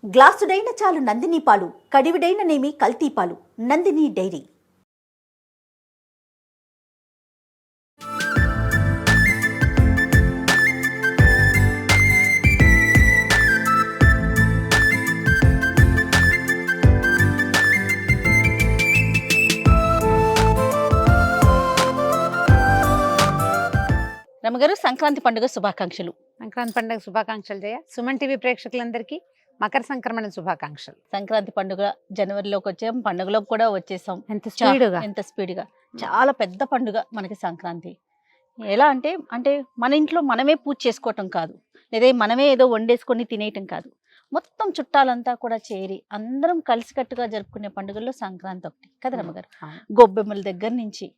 గ్లాసుడైన చాలు నందిని పాలు, కడివిడైన నేమి కల్తీ పాలు. నందిని డైరీ. రమగారు, సంక్రాంతి పండుగ శుభాకాంక్షలు. సంక్రాంతి పండుగ శుభాకాంక్షలు జయ. సుమన్ టీవీ ప్రేక్షకులందరికీ మకర సంక్రమణ శుభాకాంక్షలు. సంక్రాంతి పండుగ జనవరిలోకి వచ్చాం, పండుగలోకి కూడా వచ్చేసాం. ఎంత స్పీడ్గా చాలా పెద్ద పండుగ మనకి సంక్రాంతి. ఎలా అంటే అంటే మన ఇంట్లో మనమే పూజ చేసుకోవటం కాదు, లేదా మనమే ఏదో వండేసుకొని తినేయటం కాదు. మొత్తం చుట్టాలంతా కూడా చేరి అందరం కలిసికట్టుగా జరుపుకునే పండుగల్లో సంక్రాంతి ఒకటి కదా రమగారు. గొబ్బెమ్మల దగ్గర నుంచి,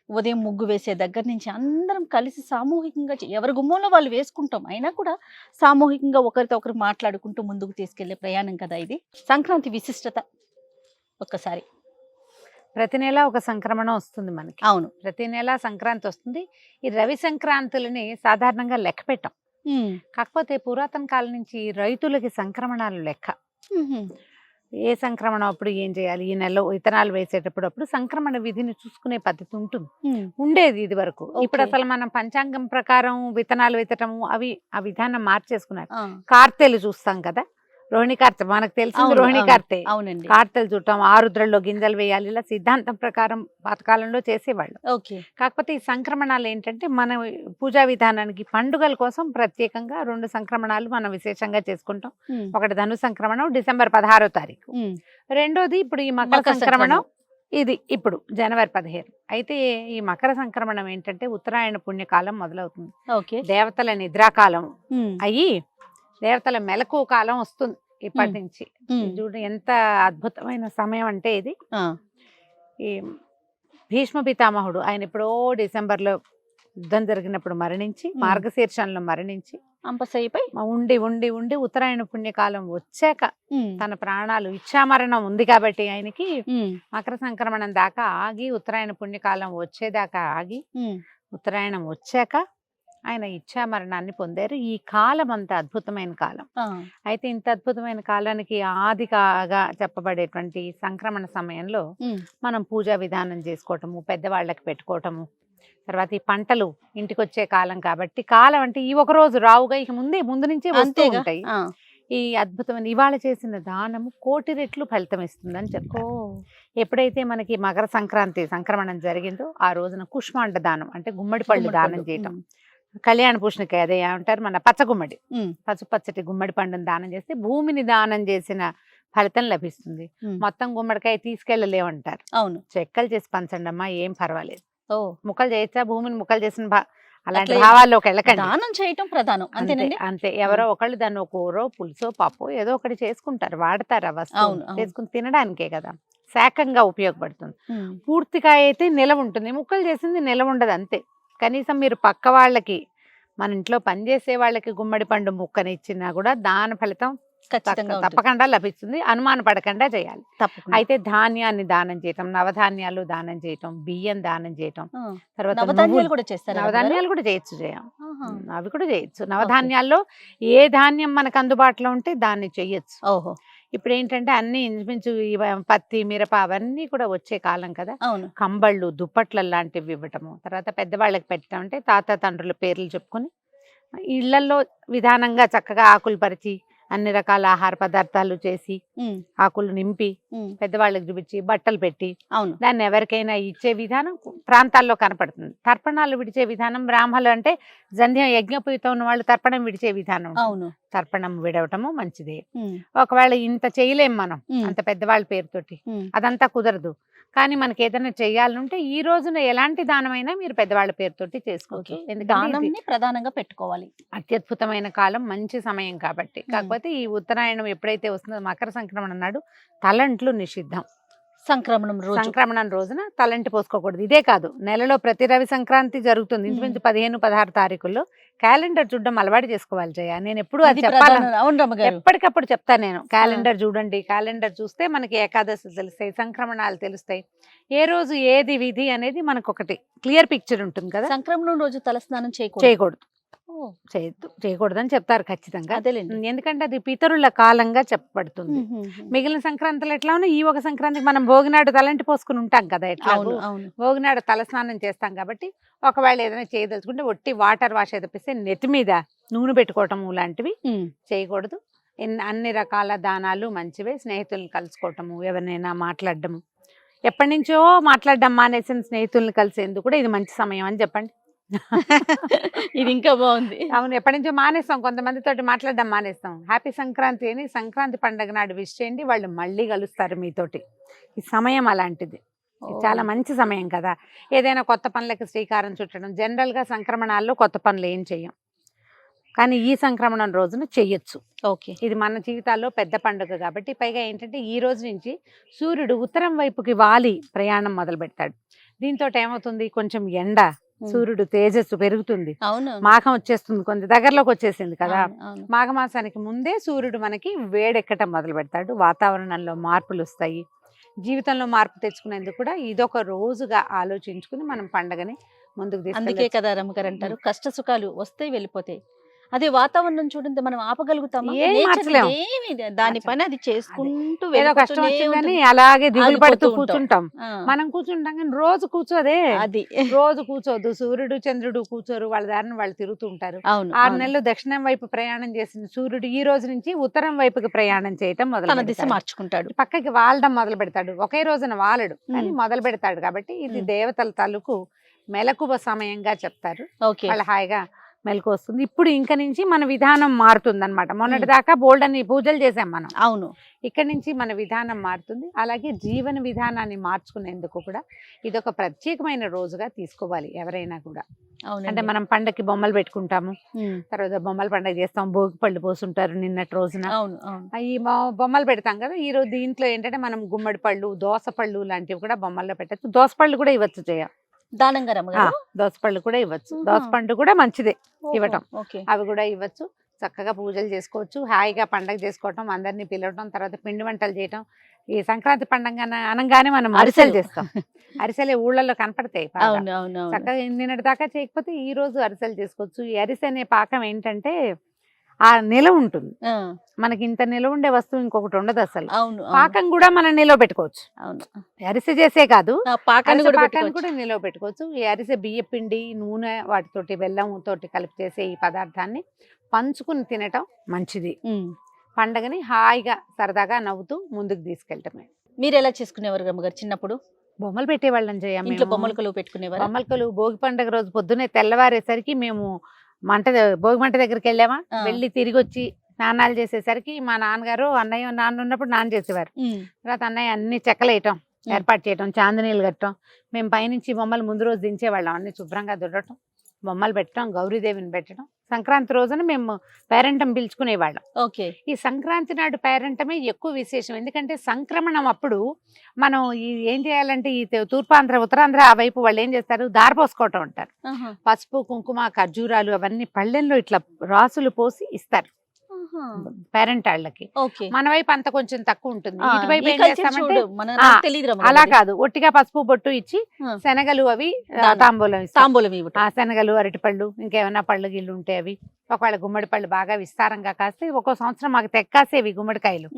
ఉదయం ముగ్గు వేసే దగ్గర నుంచి అందరం కలిసి సామూహికంగా ఎవరి గుమ్మంలో వాళ్ళు వేసుకుంటాం. అయినా కూడా సామూహికంగా ఒకరితో ఒకరు మాట్లాడుకుంటూ ముందుకు తీసుకెళ్లే ప్రయాణం కదా ఇది. సంక్రాంతి విశిష్టత ఒక్కసారి. ప్రతి నెల ఒక సంక్రమణం వస్తుంది మనకి. అవును, ప్రతి నెల సంక్రాంతి వస్తుంది. ఈ రవి సంక్రాంతులని సాధారణంగా లెక్క పెట్టాం. కాకపోతే పురాతన కాలం నుంచి రైతులకి సంక్రమణాలు లెక్క. ఏ సంక్రమణం అప్పుడు ఏం చేయాలి, ఈ నెలలో విత్తనాలు వేసేటప్పుడు సంక్రమణ విధిని చూసుకునే పద్ధతి ఉండేది ఇది వరకు. ఇప్పుడు అసలు మనం పంచాంగం ప్రకారం విత్తనాలు విత్తటము అవి ఆ విధానం మార్చేసుకున్నారు. కార్తెలు చూస్తాం కదా, రోహిణి కార్తె మనకు తెలిసింది. రోహిణి కార్తె, కార్తెలు చూడటం, ఆరుద్రల్లో గింజలు వేయాలి, ఇలా సిద్ధాంతం ప్రకారం పాతకాలంలో చేసేవాళ్ళు. కాకపోతే ఈ సంక్రమణాలు ఏంటంటే మన పూజా విధానానికి పండుగల కోసం ప్రత్యేకంగా 2 సంక్రమణాలు మనం విశేషంగా చేసుకుంటాం. ఒకటి ధను సంక్రమణం డిసెంబర్ 16వ తారీఖు, రెండోది ఇప్పుడు ఈ మకర సంక్రమణం, ఇది ఇప్పుడు జనవరి 15. అయితే ఈ మకర సంక్రమణం ఏంటంటే ఉత్తరాయణ పుణ్యకాలం మొదలవుతుంది. దేవతల నిద్రాకాలం అయ్యి దేవతల మెలకు కాలం వస్తుంది ఇప్పటి నుంచి. చూడు ఎంత అద్భుతమైన సమయం అంటే ఇది. ఈ భీష్మ పితామహుడు ఆయన ఎప్పుడో డిసెంబర్లో యుద్ధం జరిగినప్పుడు మరణించి, మార్గశీర్షంలో మరణించి అంపశయ్యపై ఉండి ఉండి ఉండి ఉత్తరాయణ పుణ్యకాలం వచ్చాక తన ప్రాణాలు, ఇచ్చామరణం ఉంది కాబట్టి ఆయనకి మకర సంక్రమణం దాకా ఆగి, ఉత్తరాయణ పుణ్యకాలం వచ్చేదాకా ఆగి, ఉత్తరాయణం వచ్చాక ఆయన ఇచ్చామరణాన్ని పొందారు. ఈ కాలం అంత అద్భుతమైన కాలం. అయితే ఇంత అద్భుతమైన కాలానికి ఆదిగా చెప్పబడేటువంటి సంక్రమణ సమయంలో మనం పూజా విధానం చేసుకోవటము, పెద్దవాళ్ళకి పెట్టుకోవటము, తర్వాత ఈ పంటలు ఇంటికి వచ్చే కాలం కాబట్టి, కాలం అంటే ఈ ఒక రోజు రావుగా ఇక ముందు నుంచే వస్తూ ఉంటాయి. ఈ అద్భుతమైన ఇవాళ చేసిన దానము 1,000,000 రెట్లు ఫలితం ఇస్తుందని చెప్పు. ఎప్పుడైతే మనకి మకర సంక్రాంతి సంక్రమణం జరిగిందో ఆ రోజున కుష్మాండ దానం అంటే గుమ్మడి పళ్ళు దానం చేయటం, కళ్యాణ పూషణకాయ అదే అంటారు మన పచ్చగుమ్మడి, పచ్చటి గుమ్మడి పండుని దానం చేస్తే భూమిని దానం చేసిన ఫలితం లభిస్తుంది. మొత్తం గుమ్మడికాయ తీసుకెళ్ళలేమంటారు. అవును, చెక్కలు చేసి పంచండి అమ్మా, ఏం పర్వాలేదు. ముక్కలు చేయొచ్చా, భూమిని ముక్కలు చేసిన అలాంటి భావాల్లోకి వెళ్ళకండి. దానం చేయటం ప్రధానం, అంతే. ఎవరో ఒకళ్ళు దాన్ని కూరో పులుసో పప్పు ఏదో ఒకటి చేసుకుంటారు, వాడతారు. ఆ వస్తువు చేసుకుని తినడానికే కదా, శాకంగా ఉపయోగపడుతుంది. పూర్తిగా అయితే నిలవ ఉంటుంది, ముక్కలు చేసింది నిలవ ఉండదు. అంతే. కనీసం మీరు పక్క వాళ్ళకి, మన ఇంట్లో పనిచేసే వాళ్ళకి గుమ్మడి పండు ముక్కని ఇచ్చినా కూడా దాని ఫలితం తప్పకుండా లభిస్తుంది. అనుమాన పడకుండా చేయాలి. అయితే ధాన్యాన్ని దానం చేయటం, నవధాన్యాలు దానం చేయటం, బియ్యం దానం చేయటం, తర్వాత నవధాన్యాలు కూడా చేయొచ్చు. అవి కూడా చేయొచ్చు. నవధాన్యాల్లో ఏ ధాన్యం మనకు అందుబాటులో ఉంటే దాన్ని చెయ్యొచ్చు. ఇప్పుడు ఏంటంటే అన్ని ఇంచుమించు పత్తి, మిరప అవన్నీ కూడా వచ్చే కాలం కదా. కంబళ్ళు, దుప్పట్ల లాంటివి ఇవ్వటము, తర్వాత పెద్దవాళ్ళకి పెట్టడం అంటే తాత తండ్రుల పేర్లు చెప్పుకొని ఇళ్లలో విధానంగా చక్కగా ఆకులు పరిచి అన్ని రకాల ఆహార పదార్థాలు చేసి ఆకులు నింపి పెద్దవాళ్ళకి చూపించి బట్టలు పెట్టి దాన్ని ఎవరికైనా ఇచ్చే విధానం ప్రాంతాల్లో కనపడుతుంది. తర్పణాలు విడిచే విధానం బ్రాహ్మణులు అంటే జంధ్యం యజ్ఞపూయితం ఉన్న వాళ్ళు తర్పణం విడిచే విధానం. తర్పణం విడవటము మంచిదే. ఒకవేళ ఇంత చేయలేం మనం అంత పెద్దవాళ్ళ పేరుతోటి, అదంతా కుదరదు. కానీ మనకి ఏదైనా చెయ్యాలంటే ఈ రోజున ఎలాంటి దానమైనా మీరు పెద్దవాళ్ళ పేరుతోటి చేసుకోవచ్చు. ఎందుకంటే ప్రధానంగా పెట్టుకోవాలి. అత్యద్భుతమైన కాలం, మంచి సమయం కాబట్టి. కాకపోతే ఈ ఉత్తరాయణం ఎప్పుడైతే వస్తుందో మకర సంక్రమణ నాడు తలంట్లు నిషిద్ధం. సంక్రమణం రోజున తలంటి పోసుకోకూడదు. ఇదే కాదు, నెలలో ప్రతి రవి సంక్రాంతి జరుగుతుంది. ఇంచుమించు 15-16 తారీఖుల్లో క్యాలెండర్ చూడడం అలవాటు చేసుకోవాలి జయ. నేను ఎప్పుడు అది చెప్పాలి, ఎప్పటికప్పుడు చెప్తాను నేను. క్యాలెండర్ చూడండి, క్యాలెండర్ చూస్తే మనకి ఏకాదశి తెలుస్తాయి, సంక్రమణాలు తెలుస్తాయి, ఏ రోజు ఏది విధి అనేది మనకు ఒకటి క్లియర్ పిక్చర్ ఉంటుంది కదా. సంక్రమణం రోజు తలస్నానం చేయకూడదు. చేయకూడదని చెప్తారు ఖచ్చితంగా. అదేలేండి. ఎందుకంటే అది పితరుల కాలంగా చెప్పబడుతుంది. మిగిలిన సంక్రాంతులు ఎట్లా ఉన్నా ఈ ఒక సంక్రాంతికి మనం భోగినాడు తలంటి పోసుకుని ఉంటాం కదా, ఎట్లా భోగినాడు తలస్నానం చేస్తాం కాబట్టి ఒకవేళ ఏదైనా చేయదలుచుకుంటే ఒట్టి వాటర్ వాష్ తెప్పిస్తే నెత్తి మీద నూనె పెట్టుకోవటం లాంటివి చేయకూడదు. అన్ని రకాల దానాలు మంచివే. స్నేహితులను కలుసుకోవటము, ఎవరినైనా మాట్లాడటము, ఎప్పటి నుంచో మాట్లాడడం మానేసిన స్నేహితులను కలిసేందుకు కూడా ఇది మంచి సమయం అని చెప్పండి. ఇది ఇంకా బాగుంది. అవును, ఎప్పటి నుంచో మానేస్తాం, కొంతమందితో మాట్లాడడం మానేస్తాం. హ్యాపీ సంక్రాంతి అని సంక్రాంతి పండుగ నాడు విష్ చేయండి, వాళ్ళు మళ్ళీ కలుస్తారు మీతోటి. ఈ సమయం అలాంటిది, చాలా మంచి సమయం కదా. ఏదైనా కొత్త పనులకు శ్రీకారం చుట్టడం. జనరల్గా సంక్రమణాల్లో కొత్త పనులు ఏం చెయ్యం, కానీ ఈ సంక్రమణం రోజున చెయ్యొచ్చు. ఓకే, ఇది మన జీవితాల్లో పెద్ద పండుగ కాబట్టి. పైగా ఏంటంటే ఈ రోజు నుంచి సూర్యుడు ఉత్తరం వైపుకి వాలి ప్రయాణం మొదలు పెడతాడు. దీంతో ఏమవుతుంది, కొంచెం ఎండ, సూర్యుడు తేజస్సు పెరుగుతుంది. మాఘం వచ్చేస్తుంది, కొంత దగ్గరలోకి వచ్చేసింది కదా. మాఘమాసానికి ముందే సూర్యుడు మనకి వేడెక్కటం మొదలు పెడతాడు. వాతావరణంలో మార్పులు వస్తాయి. జీవితంలో మార్పు తెచ్చుకునేందుకు కూడా ఇదొక రోజుగా ఆలోచించుకుని మనం పండగని ముందుకు తీసుకెళ్ళాలి. అందుకే కదా రమ్మగారు అంటారు, కష్ట సుఖాలు వస్తే వెళ్ళిపోతాయి, అదే వాతావరణం చూడండి మనం ఆపగలుగుతాము, దాని పని అది చేసుకుంటూ ఏదో కష్టం వచ్చిందని అలాగే దిగులు పడుతూ కూర్చుంటాం. మనం కూర్చుంటాం కానీ రోజు కూర్చోదే, అది రోజు కూర్చోదు. సూర్యుడు చంద్రుడు కూర్చోరు, వాళ్ళ దారిని వాళ్ళు తిరుగుతుంటారు. 6 నెలలు దక్షిణం వైపు ప్రయాణం చేసిన సూర్యుడు ఈ రోజు నుంచి ఉత్తరం వైపుకి ప్రయాణం చేయటం మొదలు దిశ మార్చుకుంటాడు, పక్కకి వాలడం మొదలు పెడతాడు. ఒకే రోజున వాలడు అని మొదలు పెడతాడు. కాబట్టి ఇది దేవతల తాలూకు మెలకువ సమయంగా చెప్తారు. వాళ్ళ హాయిగా మెలకు వస్తుంది. ఇప్పుడు ఇంక నుంచి మన విధానం మారుతుంది అనమాట. మొన్నటి దాకా బోల్డ్ అని పూజలు చేసాం మనం. అవును, ఇక్కడ నుంచి మన విధానం మారుతుంది. అలాగే జీవన విధానాన్ని మార్చుకునేందుకు కూడా ఇదొక ప్రత్యేకమైన రోజుగా తీసుకోవాలి ఎవరైనా కూడా. అంటే మనం పండగకి బొమ్మలు పెట్టుకుంటాము, తర్వాత బొమ్మల పండుగ చేస్తాం, భోగి పళ్ళు పోసుంటారు నిన్నటి రోజున. ఈ బొమ్మలు పెడతాం కదా. ఈ రోజు దీంట్లో ఏంటంటే మనం గుమ్మడి పళ్ళు, దోస పళ్ళు లాంటివి కూడా బొమ్మల్లో పెట్టచ్చు. దోస పళ్ళు కూడా ఇవ్వచ్చు దానంగా దోసపళ్ళు కూడా ఇవ్వచ్చు. దోసపండు కూడా మంచిదే ఇవ్వటం, అవి కూడా ఇవ్వచ్చు. చక్కగా పూజలు చేసుకోవచ్చు, హాయిగా పండగ చేసుకోవటం, అందరినీ పిలవటం, తర్వాత పిండి వంటలు చేయటం. ఈ సంక్రాంతి పండుగ అనగానే మనం అరిసెలు చేస్తాం. అరిసెలే ఊళ్ళల్లో కనపడతాయి. చక్కగా నిన్నటి దాకా చేయకపోతే ఈ రోజు అరిసెలు చేసుకోవచ్చు. ఈ అరిసె అనే పాకం ఏంటంటే ఆ నిలవ ఉంటుంది. మనకి ఇంత నిలవ ఉండే వస్తువు ఇంకొకటి ఉండదు అసలు. పాకం కూడా మనం నిలవ పెట్టుకోవచ్చు. అరిసె చేసే కాదు, పాకాన్ని కూడా నిలవ పెట్టుకోవచ్చు. ఈ అరిసె బియ్య పిండి, నూనె, వాటితోటి బెల్లం తోటి కలిపి చేసే ఈ పదార్థాన్ని పంచుకుని తినటం మంచిది. పండగని హాయిగా సరదాగా నవ్వుతూ ముందుకు తీసుకెళ్ళటమే. మీరు ఎలా చేసుకునేవారు రమ్మగారు చిన్నప్పుడు? బొమ్మలు పెట్టేవాళ్ళం చేయము. ఇంట్లో బొమ్మల కొలువు పెట్టుకునేవారు. బొమ్మల కొలువు భోగి పండుగ రోజు పొద్దున్నే తెల్లవారేసరికి మేము భోగి మంట దగ్గరికి వెళ్ళామా, వెళ్ళి తిరిగి వచ్చి స్నానాలు చేసేసరికి మా నాన్నగారు, అన్నయ్య నాన్న ఉన్నప్పుడు నాన్న చేసేవారు. తర్వాత అన్నయ్య అన్ని చెక్కలేయటం, ఏర్పాటు చేయటం, చాందనీలు కట్టడం. మేము పైనుంచి బొమ్మలు ముందు రోజు దించేవాళ్ళం. అన్ని శుభ్రంగా దుడటం, బొమ్మలు పెట్టడం, గౌరీదేవిని పెట్టడం. సంక్రాంతి రోజున మేము పేరెంటం పిలుచుకునేవాళ్ళం. ఈ సంక్రాంతి నాడు పేరెంటమే ఎక్కువ విశేషం. ఎందుకంటే సంక్రమణం అప్పుడు మనం ఏం చేయాలంటే ఈ తూర్పాంధ్ర, ఉత్తరాంధ్ర ఆ వైపు వాళ్ళు ఏం చేస్తారు, దారపోసుకోవటం అంటారు. పసుపు, కుంకుమ, ఖర్జూరాలు అవన్నీ పళ్ళెంలో ఇట్లా రాసులు పోసి ఇస్తారు పేరెంటాళ్ళకి. మన వైపు అంత కొంచెం తక్కువ ఉంటుంది. ఇటువైపు ఏం చేస్తామంటే అలా కాదు, ఒట్టిగా పసుపు బొట్టు ఇచ్చి శనగలు అవి తాంబూలం ఆ శనగలు, అరటిపళ్ళు, ఇంకేమైనా పళ్ళు గిళ్ళు ఉంటే అవి. ఒకవేళ గుమ్మడి పళ్ళు బాగా విస్తారంగా కాస్తే ఒక్కో సంవత్సరం మాకు తెక్కాసేవి గుమ్మడికాయలు.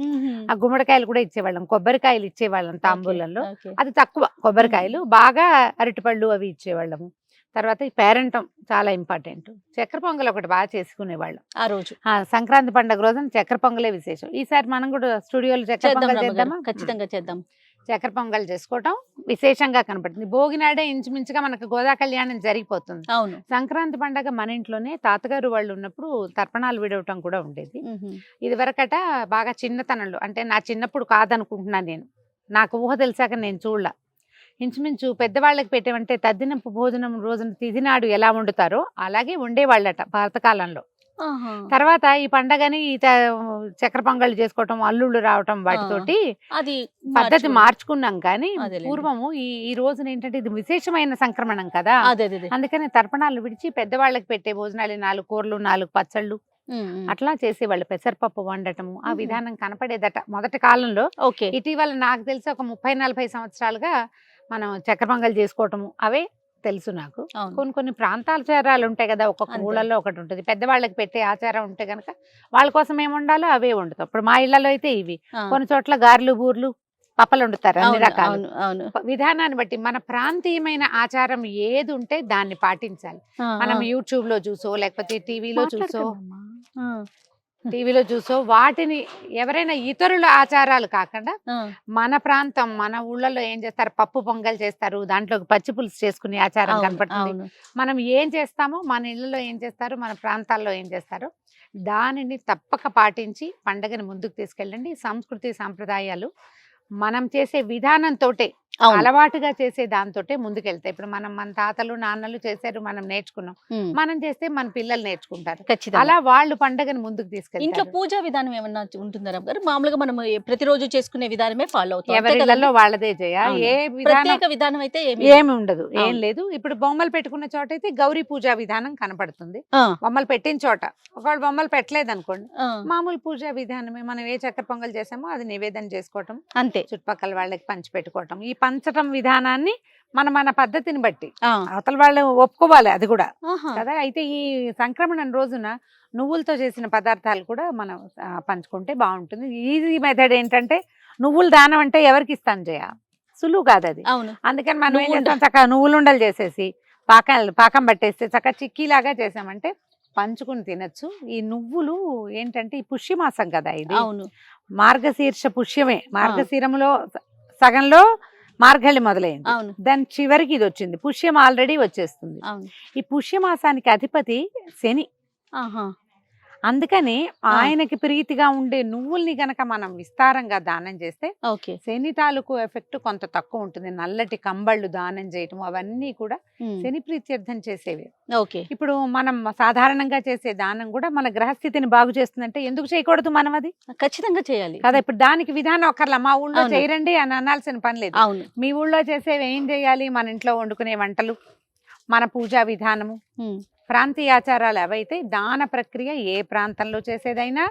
ఆ గుమ్మడికాయలు కూడా ఇచ్చేవాళ్ళం. కొబ్బరికాయలు ఇచ్చేవాళ్ళం తాంబూలంలో, అది తక్కువ. కొబ్బరికాయలు బాగా, అరటిపళ్ళు అవి ఇచ్చేవాళ్ళము. తర్వాత ఈ పేరెంటం చాలా ఇంపార్టెంట్. చక్కెర పొంగల్ ఒకటి బాగా చేసుకునేవాళ్ళం ఆ రోజు. సంక్రాంతి పండుగ రోజున చక్కెర పొంగలే విశేషం. ఈసారి మనం కూడా స్టూడియోలో చక్కెర పొంగల్ చేద్దామా? ఖచ్చితంగా చేద్దాం. చక్కెర పొంగల్ చేసుకోవటం విశేషంగా కనపడుతుంది. భోగినాడే ఇంచుమించుగా మనకు గోదా కళ్యాణం జరిగిపోతుంది. సంక్రాంతి పండుగ మన ఇంట్లోనే తాతగారు వాళ్ళు ఉన్నప్పుడు తర్పణాలు విడవటం కూడా ఉండేది. ఇది వరకట బాగా చిన్నతనంలో, అంటే నా చిన్నప్పుడు కాదనుకుంటున్నాను నేను, నాకు ఊహ తెలిసాక నేను చూడలా. ఇంచుమించు పెద్దవాళ్ళకి పెట్టేవంటే తద్దినపు భోజనం రోజున తిథి నాడు ఎలా వండుతారో అలాగే వండేవాళ్ళట పాతకాలంలో. తర్వాత ఈ పండగని చక్కెర పొంగళ్ళు చేసుకోవటం, అల్లుళ్ళు రావటం, వాటితోటి అది పద్ధతి మార్చుకున్నాం. కానీ పూర్వము ఈ రోజున ఏంటంటే ఇది విశేషమైన సంక్రమణం కదా, అందుకని తర్పణాలు విడిచి పెద్దవాళ్ళకి పెట్టే భోజనాలు 4 కూరలు, 4 పచ్చళ్ళు అట్లా చేసేవాళ్ళు. పెసరపప్పు వండటము ఆ విధానం కనపడేదట మొదటి కాలంలో. ఇటీవల నాకు తెలిసి ఒక 30-40 సంవత్సరాలుగా మనం చక్కెర పొంగల్ చేసుకోవటము అవే తెలుసు నాకు. అవును. కొన్ని కొన్ని ప్రాంతాచారాలు ఉంటాయి కదా, ఒక్కొక్క అంతే. ఊళ్ళల్లో ఒకటి ఉంటుంది. పెద్దవాళ్ళకి పెట్టే ఆచారం ఉంటే కనుక వాళ్ళ కోసం ఏమి వండాలో అవే వండుతాం. ఇప్పుడు మా ఇళ్లలో అయితే ఇవి, ఆ. కొన్ని చోట్ల గారెలు, బూర్లు, పప్పలు వండుతారు, అన్ని అవును, రకాలు. అవును, అవును. విధానాన్ని బట్టి మన ప్రాంతీయమైన ఆచారం ఏది ఉంటే దాన్ని పాటించాలి. ఆ, మనం ఆ. యూట్యూబ్ లో చూసో లేకపోతే టీవీలో చూసో మాట్లాడకండమ్మా. ఆ, వాటిని ఎవరైనా ఇతరుల ఆచారాలు కాకుండా ఆ. మన ప్రాంతం, మన ఊళ్ళలో ఏం చేస్తారు, పప్పు పొంగల్ చేస్తారు, దాంట్లోకి పచ్చి పులుసు చేసుకునే ఆచారం అవును, కనపడుతుంది. అవును. మనం ఏం చేస్తామో, మన ఇళ్ళలో ఏం చేస్తారు, మన ప్రాంతాల్లో ఏం చేస్తారో దానిని తప్పక పాటించి పండగని ముందుకు తీసుకెళ్ళండి. సంస్కృతి సాంప్రదాయాలు మనం చేసే విధానంతోటే, అవును. అలవాటుగా చేసే దాంతోటే ముందుకెళ్తాయి. ఇప్పుడు మన తాతలు నాన్నలు చేశారు, మనం నేర్చుకున్నాం, ఉమ్, మనం చేస్తే మన పిల్లలు నేర్చుకుంటారు. ఖచ్చితంగా. అలా వాళ్ళు పండగని ముందుకు ఇంట్లో తీసుకెళ్తారు. పూజా విధానం ఏమన్నా ఉంటుందా రమ్య గారు? మామూలుగా మనం ప్రతిరోజు చేసుకునే విధానమే ఫాలో అవుతాం, అంతే ఎవరిళ్ళలో కదండి? వాళ్ళదే చేయ, అవును. ఏ విధానం ప్రత్యేక విధానం అయితే ఏమి ఉండదు, ఏం అవును. లేదు. ఇప్పుడు బొమ్మలు పెట్టుకున్న చోట అయితే గౌరీ పూజా విధానం కనపడుతుంది. ఆ, బొమ్మలు పెట్టిన చోట, ఒకవేళ బొమ్మలు పెట్టలేదు అనుకోండి, ఆ, మామూలు పూజా విధానమే. మనం ఏ చక్కెర పొంగల్ చేసామో అది నివేదన చేసుకోవటం, అంతే. చుట్టుపక్కల వాళ్ళకి పంచి పెట్టుకోవటం. ఈ పంచటం విధానాన్ని మన పద్ధతిని బట్టి ఆ, అవతల వాళ్ళు ఒప్పుకోవాలి, అది కూడా ఆహా. కదా. అయితే ఈ సంక్రమణ రోజున నువ్వులతో చేసిన పదార్థాలు కూడా మనం పంచుకుంటే బాగుంటుంది. ఈజీ మెథడ్ ఏంటంటే, నువ్వుల దానం అంటే ఎవరికి ఇస్తాను చేయ, సులువు కాదు అది. అవును. అందుకని మనం ఏం నువ్వుండ. చేస్తాం, చక్కగా నువ్వులు ఉండలు చేసేసి పాకం పట్టేస్తే చక్కగా చిక్కీలాగా చేసామంటే పంచుకుని తినచ్చు. ఈ నువ్వులు ఏంటంటే ఈ పుష్యమాసం కదా ఇది, అవును. మార్గశీర్ష పుష్యమే. మార్గశీరంలో సగంలో మార్గళి మొదలైంది, అవును, దాని చివరికి ఇది వచ్చింది, పుష్యం ఆల్రెడీ వచ్చేస్తుంది. అవును. ఈ పుష్యమాసానికి అధిపతి శని. ఆహా. అందుకని ఆయనకి ప్రీతిగా ఉండే నువ్వుల్ని గనక మనం విస్తారంగా దానం చేస్తే ఓకే. శని తాలూకు ఎఫెక్ట్ కొంత తక్కువ ఉంటుంది. నల్లటి కంబళ్ళు దానం చేయటం అవన్నీ కూడా ఉమ్, శని ప్రీత్యర్థం చేసేవి. ఓకే. ఇప్పుడు మనం సాధారణంగా చేసే దానం కూడా మన గ్రహస్థితిని బాగు చేస్తుందంటే ఎందుకు చేయకూడదు మనం అది ఖచ్చితంగా చేయాలి కదా. ఇప్పుడు దానికి విధానం ఒకర్లా మా ఊళ్ళో అవును. చేయరండి అని అనాల్సిన పని లేదు. అవును. మీ ఊళ్ళో చేసేవి ఏం చేయాలి, మన ఇంట్లో వండుకునే వంటలు, మన పూజా విధానము, ఉమ్, ప్రాంతీయ ఆచారాలు అవైతే దాన ప్రక్రియ ఏ ప్రాంతంలో చేసేదైనా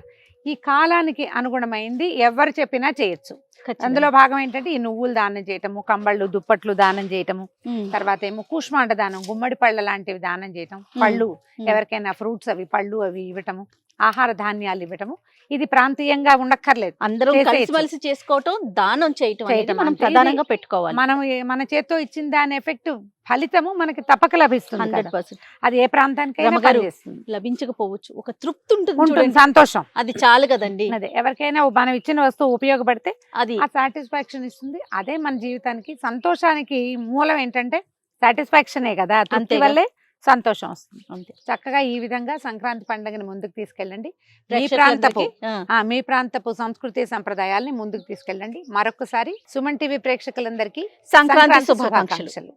ఈ కాలానికి అనుగుణమైంది ఎవరు చెప్పినా చేయొచ్చు. ఖచ్చితంగా. అందులో భాగం ఏంటంటే ఈ నువ్వులు దానం చేయటము, కంబళ్ళు దుప్పట్లు దానం చేయటము, ఉమ్, తర్వాత ఏమో కూష్మాండ దానం, గుమ్మడి పళ్ళ లాంటివి దానం చేయటం, పళ్ళు ఎవరికైనా ఫ్రూట్స్ అవి పళ్ళు అవి ఇవ్వటము, ఆహార ధాన్యాలు ఇవ్వటము. ఇది ప్రాంతీయంగా ఉండక్కర్లేదు, అందరం కలిసిమెలిసి చేసుకోవటం, దానం చేయటం అనేది మనం అంటే ప్రధానంగా పెట్టుకోవాలి. మనం మన చేత్తో ఇచ్చిన దాని ఎఫెక్ట్ ఫలితము మనకి తప్పక లభిస్తుంది కదా. 100% అది ఏ ప్రాంతానికైనా రమగారు, పనిచేస్తుంది. లభించకపోవచ్చు, ఒక తృప్తి ఉంటుంది ఉంటుంది, చూడండి, సంతోషం. అది చాలు కదండి. అదే ఎవరికైనా మనం ఇచ్చిన వస్తువు ఉపయోగపడితే అది ఆ సాటిస్ఫాక్షన్ ఇస్తుంది. అదే మన జీవితానికి సంతోషానికి మూలం ఏంటంటే సాటిస్ఫాక్షనే కదా. తృప్తి అంతేగా. వల్లే సంతోషం వస్తుంది. అంతే. చక్కగా ఈ విధంగా సంక్రాంతి పండుగని ముందుకు తీసుకెళ్ళండి. ప్రేక్షకులందరికీ, మీ ప్రాంతపు సంస్కృతి సంప్రదాయాల్ని ముందుకు తీసుకెళ్ళండి. మరొకసారి సుమన్ టీవీ ప్రేక్షకులందరికీ సంక్రాంతి శుభాకాంక్షలు.